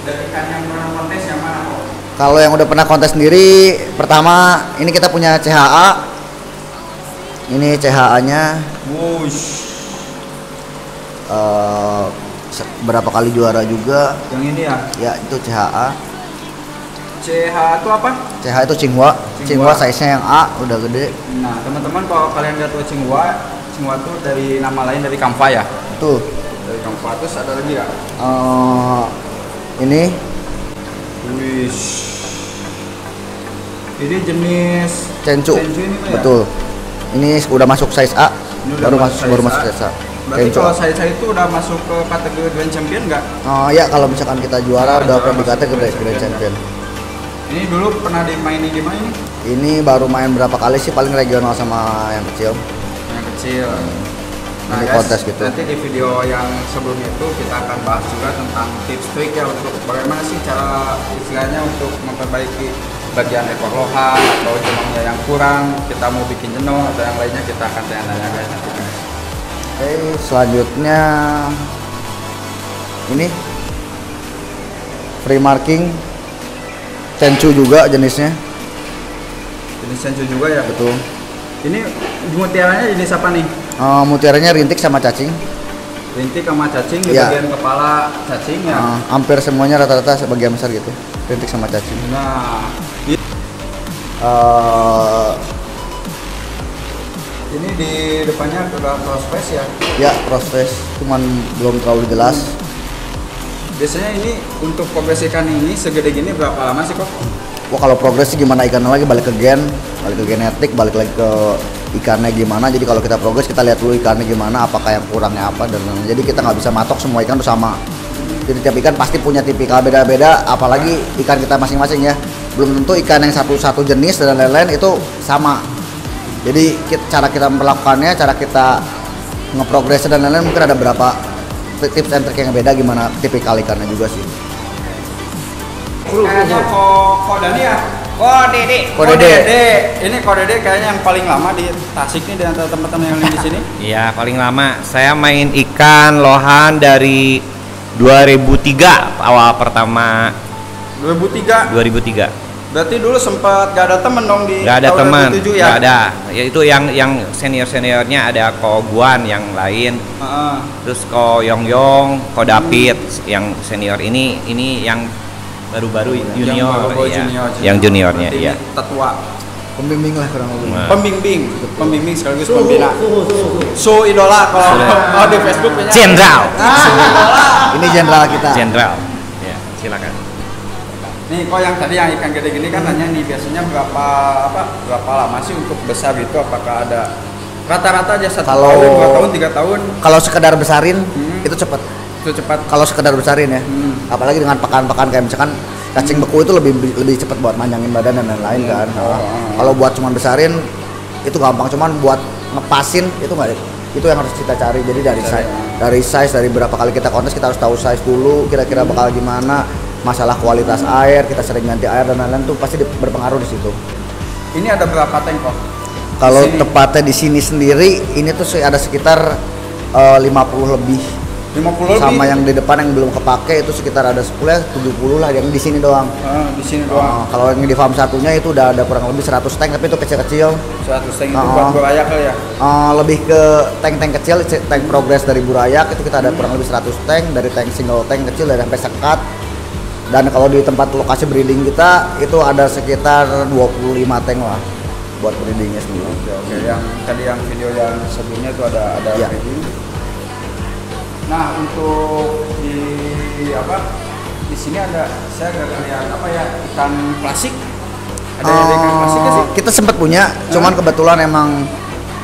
Dari ikan yang pernah kontes yang mana kok? Kalau yang udah pernah kontes sendiri, pertama ini kita punya CHA. Ini CHA-nya. Wush. Berapa kali juara juga. Yang ini ya? Ya, itu CHA. CH itu apa? CHA itu Tsinghua. Tsinghua size-nya yang A, udah gede. Nah, teman-teman kalau kalian lihat tuh Tsinghua itu dari nama lain dari Kampa ya? Tuh. Dari Kampa, terus ada lagi ya? Ini. Wish. Ini jenis Cencu. ini ya? Betul. Ini udah masuk size A. Ini Baru masuk masuk size A. Berarti Cencu. kalau saya itu udah masuk ke kategori Grand Champion nggak? Ya, kalau misalkan kita juara udah juara predikat masuk Grand Grand Champion. Ini dulu pernah dimainin di mana ini? Ini baru main berapa kali sih, paling regional sama yang kecil. Yang kecil. Nah, Ini guys, kontes gitu. nanti di video yang sebelumnya itu kita akan bahas juga tentang tips trik ya untuk bagaimana sih cara istilahnya untuk memperbaiki bagian ekor lohan atau jenongnya yang kurang, kita mau bikin jenong atau yang lainnya, kita akan tanya-tanya guys nanti guys. Oke, selanjutnya ini free marking Cencu juga jenisnya. Jenis sensu juga ya? Betul. Ini mutiaranya jenis apa nih? Mutiaranya rintik sama cacing. Rintik sama cacing di Ya. bagian kepala cacing ya? Hampir semuanya rata-rata sebagian besar gitu. Rintik sama cacing. Nah, ini di depannya udah cross face ya? Ya, proses cuman belum terlalu jelas. Biasanya ini untuk progres ikan ini segede gini berapa lama sih kok? Wah, kalau progres sih gimana ikannya lagi, balik ke genetik, balik lagi ke ikannya gimana. Jadi kalau kita progres, kita lihat dulu ikannya gimana, apakah yang kurangnya apa dan lain-lain. Jadi kita nggak bisa matok semua ikan tuh sama. Jadi tiap ikan pasti punya tipikal beda-beda, apalagi ikan kita masing-masing ya. Belum tentu ikan yang satu jenis dan lain-lain itu sama. Jadi cara kita melakukannya, cara kita ngeprogres dan lain-lain mungkin ada berapa tips and trick yang beda, gimana tipikal ikannya juga sih. Kayaknya kok Dani ya? Kok Dede. Ini kok Dede kayaknya yang paling lama di Tasik nih di antara teman-teman yang lain di sini. Iya, paling lama. Saya main ikan lohan dari 2003 awal pertama. 2003. 2003. Berarti dulu sempat gak ada temen dong di Gak ada tahun teman. 2007 ya? Gak ada. Ya itu yang seniornya ada Ko Guan yang lain. Terus Ko Yong, Ko David yang senior ini yang baru-baru junior, baru-baru ya. junior. Yang juniornya Berarti ya. ini tetua. Pembimbing lah kurang lebih. Nah. Pembimbing sekaligus pembina. So idola kalau di Facebook punya. Jenderal. Ini jenderal kita. Jenderal. Ya, silakan. Nih kok yang tadi yang ikan gede gini kan nanya nih biasanya berapa lama sih untuk besar gitu, apakah ada rata-rata aja 1 Kalau- tahun, 2 tahun, 3 tahun Kalau sekedar besarin itu cepat. itu cepat. Kalau sekedar besarin ya, apalagi dengan pekan-pekan kayak misalkan cacing beku itu lebih cepat buat manjangin badan dan lain-lain kan. Kalau buat cuman besarin itu gampang, cuman buat ngepasin itu nggak. Itu yang harus kita cari. Jadi dari size dari berapa kali kita kontes kita harus tahu size dulu, kira-kira bakal gimana. Masalah kualitas air, kita sering ganti air dan lain-lain tuh pasti berpengaruh di situ. Ini ada berapa tank kok? Kalau Di sini? tepatnya di sini sendiri ini tuh ada sekitar 50 lebih. 50 Sama lebih? yang di depan yang belum kepake itu sekitar ada 10 ya 70 lah, yang di sini doang. Di sini doang. Kalau yang di farm satunya itu udah ada kurang lebih 100 tank, tapi itu kecil-kecil. 100 tank itu buat burayak kali ya? Lebih ke tank-tank kecil, tank progres dari burayak itu kita ada kurang lebih 100 tank, dari tank single tank kecil dari sampai sekat. Dan kalau di tempat lokasi breeding kita itu ada sekitar 25 tank lah buat breedingnya sendiri. Oke. Yang tadi yang video yang sebelumnya itu ada Ya. breeding. Nah, untuk di sini saya agak lihat ikan klasik. Ada ikan klasik nggak sih? Kita sempat punya, cuman kebetulan emang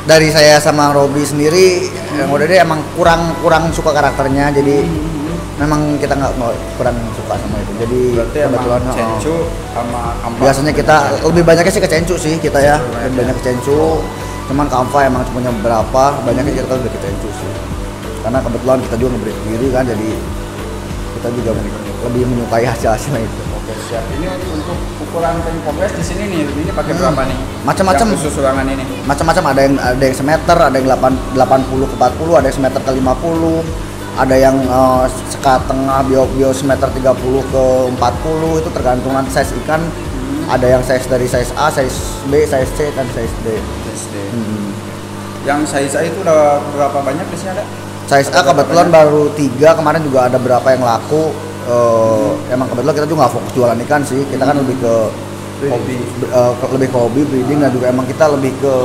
dari saya sama Robi sendiri yang udah deh emang kurang suka karakternya, jadi memang kita nggak kurang suka sama itu. Jadi Berarti kebetulan emang cencu sama kampak. biasanya kita lebih banyaknya sih ke cencu sih kita ya, lebih banyak ke cencu. Cuman kampa emang punya beberapa, banyaknya kita lebih ke cencu sih. Karena kebetulan kita juga nge-breed sendiri kan, jadi kita juga lebih menyukai hasil-hasilnya itu. Oke, siap. Ini untuk ukuran tank progres di sini nih, ini pakai berapa nih? Macam-macam. Yang khusus ruangan ini. Macam-macam, ada yang semeter, ada yang 80 ke 40, ada yang semeter ke 50, ada yang sekat tengah bio semeter 30 ke 40, itu tergantung nanti size ikan. Ada yang size dari size A, size B, size C, dan size D. Yang size A itu udah berapa banyak biasanya ada? Size A kebetulan baru 3, kemarin juga ada berapa yang laku. Emang kebetulan kita juga nggak fokus jualan ikan sih, kita kan lebih ke hobi, lebih ke hobi breeding, dan juga emang kita lebih ke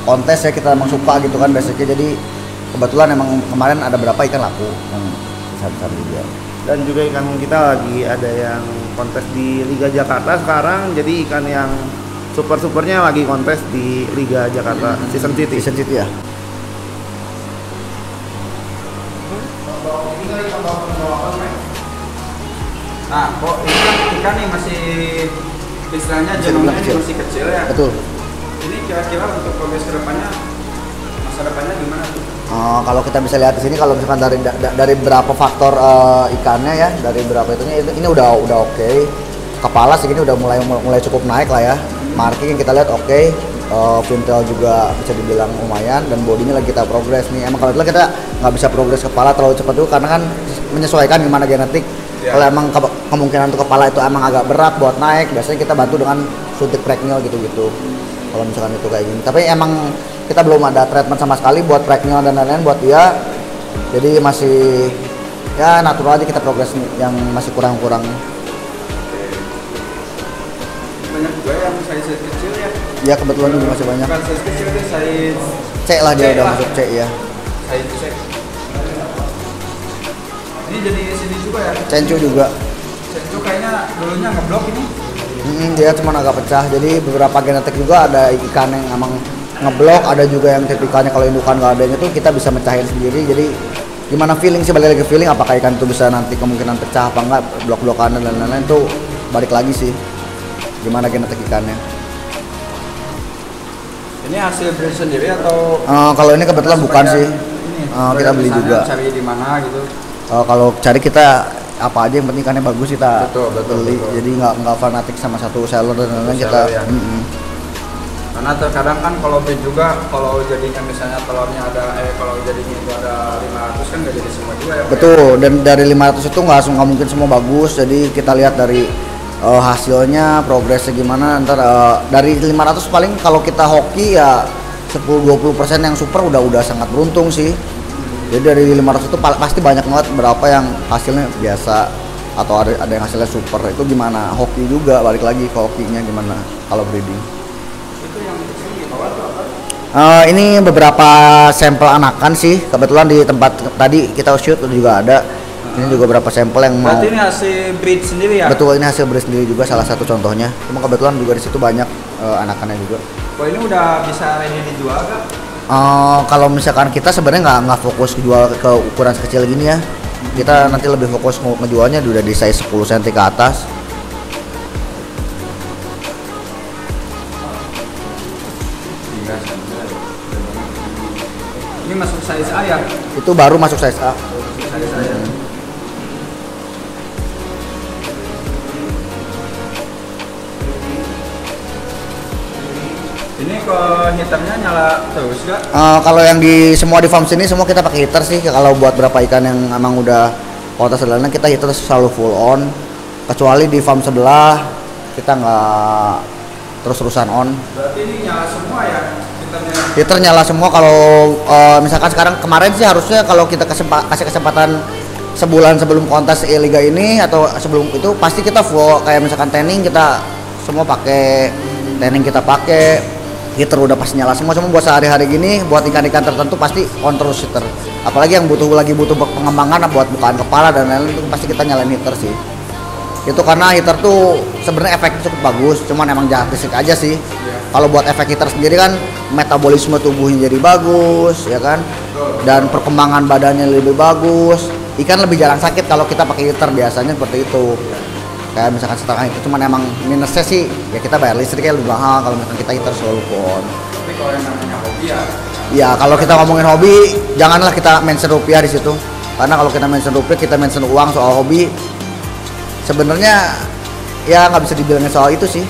kontes ya, kita emang suka gitu kan basicnya. Jadi kebetulan emang kemarin ada berapa ikan laku yang besar-besar juga. Dan juga ikan kita lagi ada yang kontes di Liga Jakarta sekarang, jadi ikan yang super-supernya lagi kontes di Liga Jakarta Season City. Season City ya. Nah, kok ikan nih masih istilahnya jenongnya ini masih kecil ya. Betul. Ini kira-kira untuk progres kedepannya, masa depannya gimana tuh? Kalau kita bisa lihat di sini, kalau misalkan dari berapa faktor ikannya ya, dari berapa itunya, ini udah oke. Kepala segini udah mulai cukup naik lah ya. Marking yang kita lihat oke. Pintail juga bisa dibilang lumayan, dan bodinya lagi kita progres nih. Emang kalau kita nggak bisa progres kepala terlalu cepat dulu karena kan menyesuaikan gimana genetik. Yeah. Kalau emang kemungkinan untuk kepala itu emang agak berat buat naik, biasanya kita bantu dengan suntik pregnil gitu-gitu. Kalau misalkan itu kayak gini. Tapi emang kita belum ada treatment sama sekali buat pregnil dan lain-lain buat dia. Jadi masih ya natural aja kita progres yang masih kurang-kurang. Banyak juga yang size kecil ya. Ya kebetulan juga masih banyak. Bukan size kecil, itu size C lah, dia udah masuk C ya. Size C. Ini jadi sini juga ya. Cencu juga. Cencu kayaknya dulunya ngeblok ini. Dia cuma agak pecah. Jadi beberapa genetik juga ada ikan yang emang ngeblok, ada juga yang tipikalnya kalau indukan nggak adanya tuh kita bisa mecahin sendiri. Jadi gimana feeling sih, balik lagi ke feeling, apakah ikan itu bisa nanti kemungkinan pecah apa enggak, blok-blokan dan lain-lain tuh balik lagi sih gimana genetik ikannya. Ini hasil breed sendiri atau? Kalau ini kebetulan bukan sih. Kita beli juga. Cari di mana gitu? Kalau cari kita apa aja yang penting ikannya bagus kita beli. Betul. Jadi nggak fanatik sama satu seller dan lain-lain kita. Ya. Karena terkadang kan kalau breed juga, kalau jadinya misalnya telurnya ada kalau jadinya itu ada 500 kan nggak jadi semua juga ya. Betul, dan dari 500 itu nggak mungkin semua bagus. Jadi kita lihat dari hasilnya, progresnya gimana. Ntar dari 500 paling kalau kita hoki ya 10-20% yang super udah sangat beruntung sih. Jadi dari 500 itu pasti banyak banget berapa yang hasilnya biasa atau ada yang hasilnya super. Itu gimana hoki juga, balik lagi ke hokinya gimana kalau breeding. Itu yang kecil di bawah tuh apa? Ini beberapa sampel anakan sih, kebetulan di tempat tadi kita shoot juga ada. Ini juga beberapa sampel yang mau. Berarti ini hasil breed sendiri ya? Betul, ini hasil breed sendiri juga salah satu contohnya. Cuma kebetulan juga di situ banyak anakannya juga. Oh, ini udah bisa ready dijual gak? Kalau misalkan kita sebenarnya nggak fokus jual ke ukuran sekecil gini ya. Kita nanti lebih fokus ngejualnya udah di size 10 cm ke atas. Ini masuk size A ya? Itu baru masuk size A. Size A ya. Ini ke heaternya nyala terus gak? Kalau yang semua di farm sini semua kita pakai heater sih. Kalau buat berapa ikan yang emang udah kuota sederhana kita heater selalu full on. Kecuali di farm sebelah kita nggak terus-terusan on. Berarti ini nyala semua ya heaternya? Heater nyala semua. Kalau misalkan sekarang, kemarin sih harusnya kalau kita kasih kesempatan sebulan sebelum kontes liga ini atau sebelum itu pasti kita full, kayak misalkan tanning kita semua pakai tanning, kita pakai heater udah pasti nyala semua. Cuma buat sehari-hari gini buat ikan-ikan tertentu pasti on terus heater, apalagi yang butuh pengembangan buat bukaan kepala dan lain-lain itu pasti kita nyalain heater sih. Itu karena heater tuh sebenarnya efeknya cukup bagus, cuman emang jahat listrik aja sih. Kalau buat efek heater sendiri kan metabolisme tubuhnya jadi bagus ya kan, dan perkembangan badannya lebih bagus. Ikan lebih jarang sakit kalau kita pakai heater, biasanya seperti itu. Kayak misalkan setengah itu, cuman emang minusnya sih ya kita bayar listriknya lebih mahal kalau misalkan kita heater selalu on. Tapi kalau yang namanya hobi ya? Ya kalau kita ngomongin hobi, janganlah kita mention rupiah di situ. Karena kalau kita mention rupiah, kita mention uang. Soal hobi sebenarnya ya nggak bisa dibilangin soal itu sih.